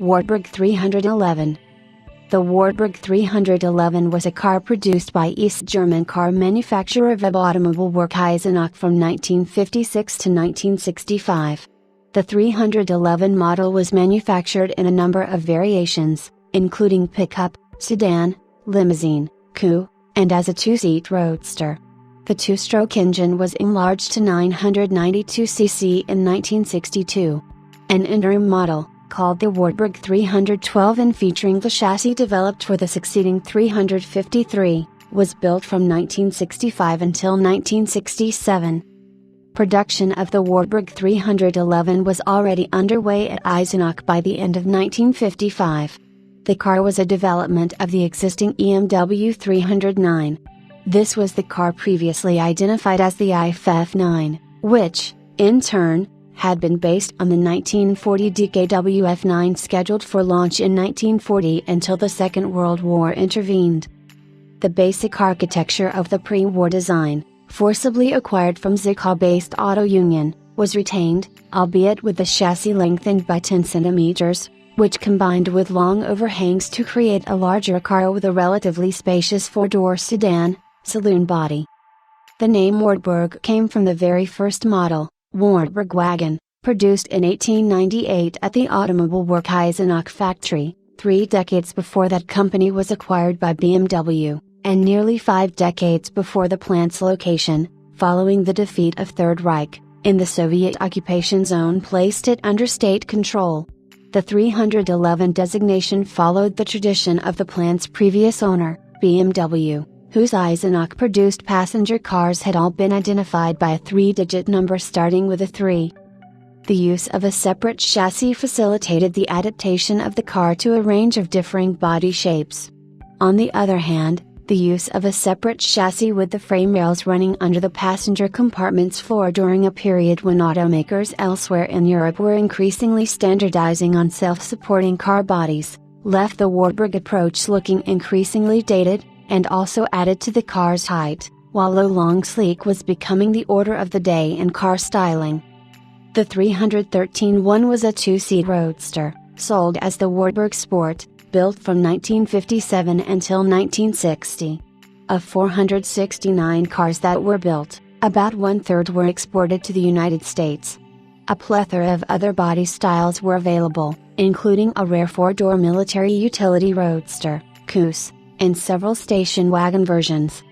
Wartburg 311. The Wartburg 311 was a car produced by East German car manufacturer VEB Automobile Werk Eisenach from 1956 to 1965. The 311 model was manufactured in a number of variations, including pickup, sedan, limousine, coupe, and as a two-seat roadster. The two-stroke engine was enlarged to 992 cc in 1962. An interim model, called the Wartburg 312 and featuring the chassis developed for the succeeding 353, was built from 1965 until 1967. Production of the Wartburg 311 was already underway at Eisenach by the end of 1955. The car was a development of the existing EMW 309. This was the car previously identified as the IFF9, which, in turn, had been based on the 1940 DKWF9 scheduled for launch in 1940 until the Second World War intervened. The basic architecture of the pre-war design, forcibly acquired from Zwickau-based Auto Union, was retained, albeit with the chassis lengthened by 10 cm, which combined with long overhangs to create a larger car with a relatively spacious four-door sedan, saloon body. The name Wartburg came from the very first model, Wartburg wagon, produced in 1898 at the Automobile Werk Eisenach factory, 3 decades before that company was acquired by BMW, and nearly 5 decades before the plant's location, following the defeat of Third Reich, in the Soviet occupation zone placed it under state control. The 311 designation followed the tradition of the plant's previous owner, BMW, whose Eisenach produced passenger cars had all been identified by a 3-digit number starting with a 3. The use of a separate chassis facilitated the adaptation of the car to a range of differing body shapes. On the other hand, the use of a separate chassis with the frame rails running under the passenger compartment's floor during a period when automakers elsewhere in Europe were increasingly standardizing on self-supporting car bodies, left the Wartburg approach looking increasingly dated, and also added to the car's height, while low long sleek was becoming the order of the day in car styling. The 313-1 was a two-seat roadster, sold as the Wartburg Sport, built from 1957 until 1960. Of 469 cars that were built, about 1/3 were exported to the United States. A plethora of other body styles were available, including a rare 4-door military utility roadster, Koos, and several station wagon versions.